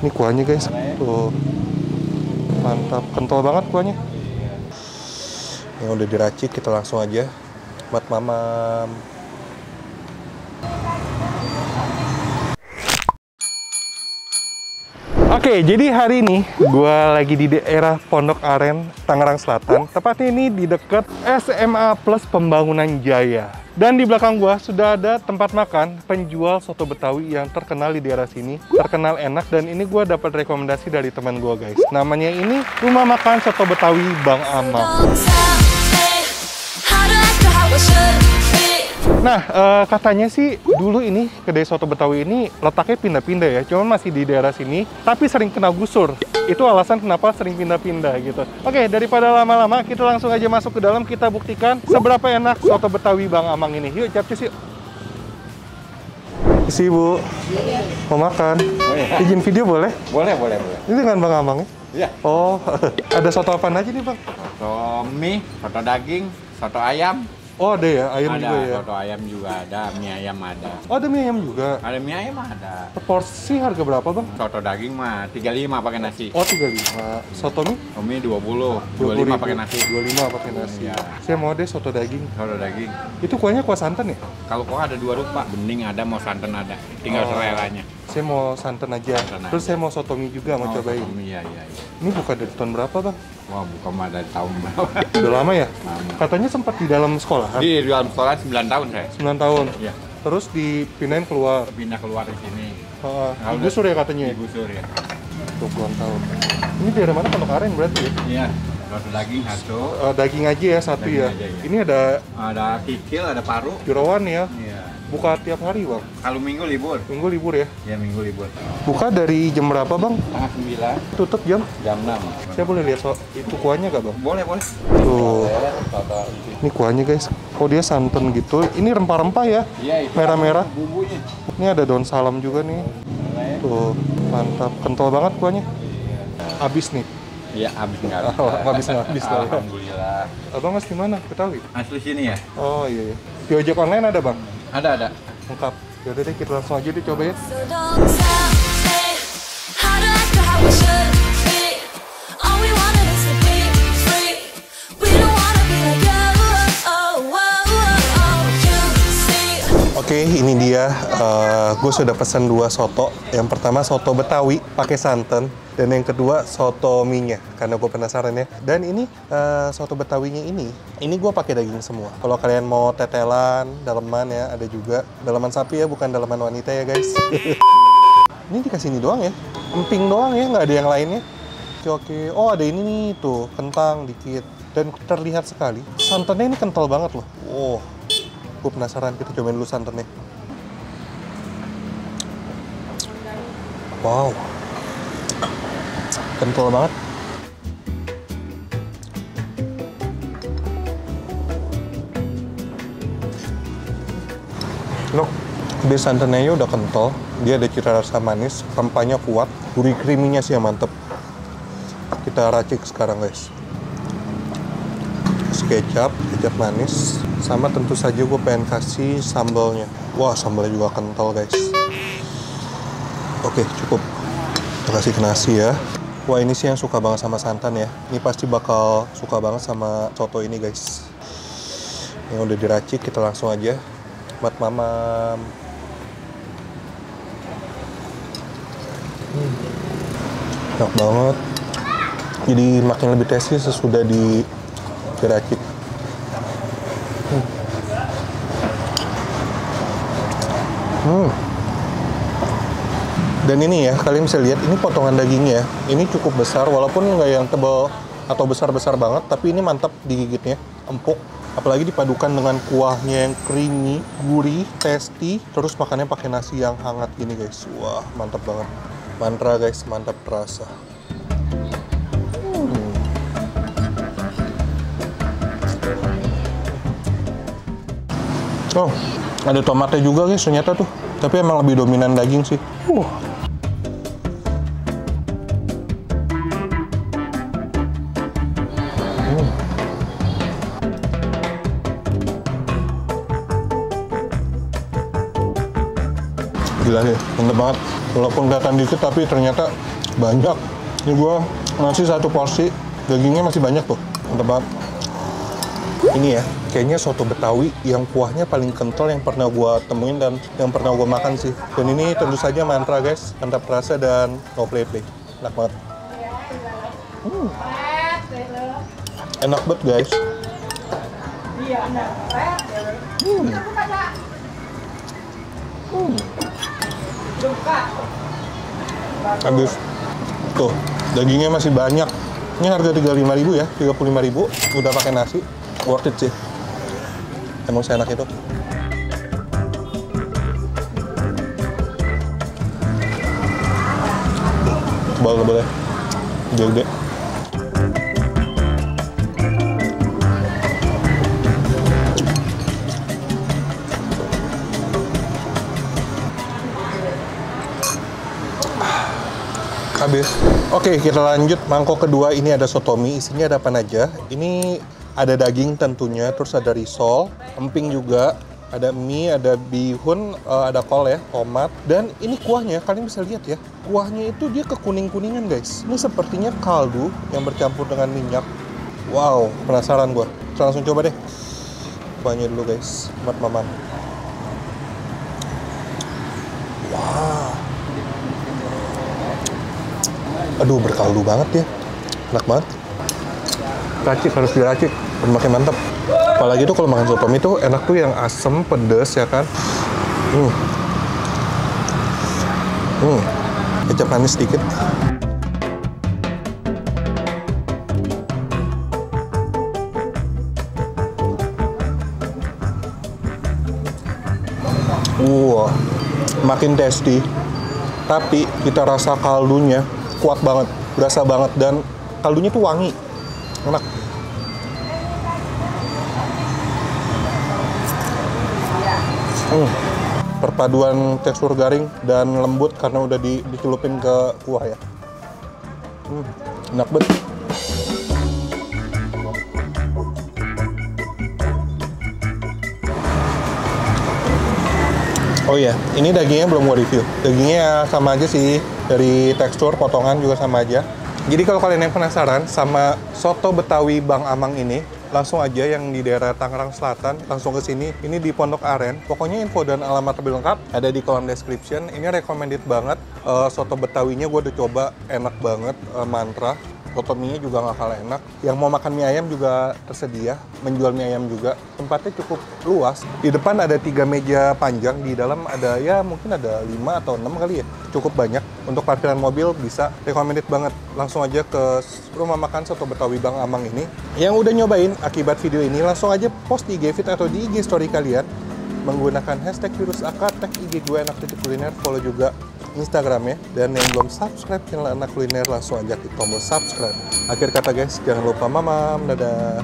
Ini kuahnya guys, tuh mantap, kental banget kuahnya. Yang udah diracik kita langsung aja buat mamam. Oke, jadi hari ini gue lagi di daerah Pondok Aren, Tangerang Selatan. Tepatnya ini di dekat SMA Plus Pembangunan Jaya. Dan di belakang gue sudah ada tempat makan penjual soto Betawi yang terkenal di daerah sini. Terkenal enak, dan ini gue dapat rekomendasi dari teman gue guys. Namanya ini Rumah Makan Soto Betawi Bang Amang. Nah, katanya sih dulu ini kedai soto Betawi ini letaknya pindah-pindah ya, cuman masih di daerah sini, tapi sering kena gusur. Itu alasan kenapa sering pindah-pindah gitu. Oke, daripada lama-lama, kita langsung aja masuk ke dalam, kita buktikan seberapa enak soto Betawi Bang Amang ini. Yuk, capcus yuk. Isi Bu, mau makan? Oh, iya. Izin video boleh? Boleh. Ini dengan Bang Amang ya? Iya. Oh, ada soto apa aja nih Bang? Soto mie, soto daging, soto ayam. Oh ada ya, ayam ada, juga ya? Soto ayam juga ada, mie ayam ada. Oh ada mie ayam juga? Ada mie ayam ada. Porsi harga berapa Bang? Soto daging mah 35 pakai nasi. Oh 35. Soto mie? Mie 20, 25 pakai nasi. 25 pakai nasi. Iya. Saya mau deh soto daging. Soto daging. Itu kuahnya kuah santan ya? Kalau kuah ada dua rupa, bening ada, mau santan ada. Tinggal seleranya. Saya mau santan aja. Terus saya mau soto mie juga, mau cobain. Iya. Ini buka dari tahun berapa Bang? Wah, buka mah dari tahun berapa? Udah lama ya? Lama. Katanya sempat di dalam sekolah? Di dalam sekolah 9 tahun saya. 9 tahun? Iya. Terus dipindahin keluar? Pindah keluar di sini. Digusur ya katanya? Digusur ya. 20 tahun. Ini dari mana? Pondok Aren berarti ya? Iya. Soto daging satu. Daging aja ya, satu Daging ya? aja, ya. Ini ada kikil, ada paru. jerawan ya? Iya. Buka tiap hari Bang? Kalau minggu libur. Minggu libur ya? Ya, minggu libur. Buka dari jam berapa Bang? Setengah 9, Tutup jam? jam 6. Saya boleh lihat itu kuahnya nggak Bang? Boleh. Tuh, ini kuahnya guys. Oh dia santan gitu. Ini rempah-rempah ya? Iya, itu merah-merah. bumbunya. Ini ada daun salam juga nih. Tuh, mantap. Kental banget kuahnya. Habis nih. Iya, habis nggak? Habis. Alhamdulillah. Abang mas di mana? Betawi? Asli sini ya? Oh iya. Di ojek online ada Bang? Ada. Lengkap. Yaudah deh, kita langsung aja deh coba ya. Oke, ini dia. Gue sudah pesan 2 soto. Yang pertama soto Betawi pakai santan, dan yang kedua soto mie-nya, karena gue penasaran ya. Dan ini soto Betawinya ini gue pakai daging semua. Kalau kalian mau tetelan, daleman ya, ada juga. Daleman sapi ya, bukan daleman wanita ya guys. Ini dikasih ini doang ya, emping doang ya, nggak ada yang lainnya. Oke. Oh ada ini nih tuh, kentang dikit. Dan terlihat sekali, santannya ini kental banget loh. Oh. Gue penasaran, kita cobain dulu santannya. Wow, kental banget. Loh, di santannya udah kental. Dia ada cita rasa manis, rempahnya kuat, gurih creamy-nya sih yang mantep. Kita racik sekarang guys. Kecap manis, sama tentu saja gue pengen kasih sambalnya. Wah, sambalnya juga kental guys. Oke, cukup. Kita kasih ke nasi ya. Wah, ini sih yang suka banget sama santan ya. Ini pasti bakal suka banget sama soto ini guys. Yang udah diracik, kita langsung aja buat mamam. Enak banget. Jadi makin lebih tasty sesudah diracik. Dan ini ya, kalian bisa lihat ini potongan dagingnya. Ini cukup besar, walaupun nggak yang tebal atau besar-besar banget, tapi ini mantap digigitnya, empuk. Apalagi dipadukan dengan kuahnya yang creamy, gurih, tasty. Terus makannya pakai nasi yang hangat gini guys. Wah, mantap banget. Mantra guys, mantap terasa. Oh, ada tomatnya juga guys ternyata tuh. Tapi emang lebih dominan daging sih. Gila deh, mantep banget. Walaupun kelihatan dikit tapi ternyata banyak. Ini gue nasi satu porsi, dagingnya masih banyak tuh. Mantap banget. Ini ya, kayaknya soto Betawi yang kuahnya paling kental yang pernah gue temuin dan yang pernah gue makan sih. Dan ini tentu saja mantra guys, mantap rasa dan no play-play. Enak banget. Enak banget guys. Habis. Tuh, dagingnya masih banyak. Ini harga 35.000 ya, 35.000 udah pakai nasi. Worth it sih. Emang seenak itu. Boleh. Gede. Habis. Oke, kita lanjut. Mangkok kedua ini ada soto mie. Isinya ada apa aja? Ini ada daging tentunya, terus ada risol, emping juga, ada mie, ada bihun, ada kol ya, tomat. Dan ini kuahnya, kalian bisa lihat ya. Kuahnya itu dia kekuning-kuningan guys. Ini sepertinya kaldu yang bercampur dengan minyak. Wow, penasaran gue. Kita langsung coba deh. Kuahnya dulu guys, buat mamam. Wow. Aduh, berkaldu banget ya. Enak banget. Racik, harus diracik. Makin mantap. Apalagi tuh kalau makan soto mie tuh enak tuh yang asem, pedes ya kan. Kecap manis sedikit. Makin tasty. Tapi kita rasa kaldunya kuat banget, berasa banget, dan kaldunya tuh wangi. Enak. Perpaduan tekstur garing dan lembut karena udah dicelupin ke kuah ya. Enak banget. Oh iya, ini dagingnya belum gua review. Dagingnya sama aja sih, dari tekstur, potongan juga sama aja. Jadi kalau kalian yang penasaran sama soto Betawi Bang Amang ini, langsung aja yang di daerah Tangerang Selatan, langsung ke sini. Ini di Pondok Aren. Pokoknya info dan alamat lebih lengkap ada di kolom description. Ini recommended banget. Soto Betawinya gue udah coba, enak banget, mantra. Soto mie juga nggak kalah enak. Yang mau makan mie ayam juga tersedia, menjual mie ayam juga. Tempatnya cukup luas. Di depan ada 3 meja panjang, di dalam ada ya mungkin ada 5 atau 6 kali ya. Cukup banyak. Untuk parkiran mobil bisa, recommended banget. Langsung aja ke rumah makan soto Betawi Bang Amang ini. Yang udah nyobain akibat video ini, langsung aja post di IG feed atau di IG story kalian menggunakan hashtag #virusaka, tag IG gue enak.kuliner, follow juga Instagramnya, dan yang belum subscribe channel Anak Kuliner langsung aja klik tombol subscribe. Akhir kata guys, jangan lupa mamam, dadah.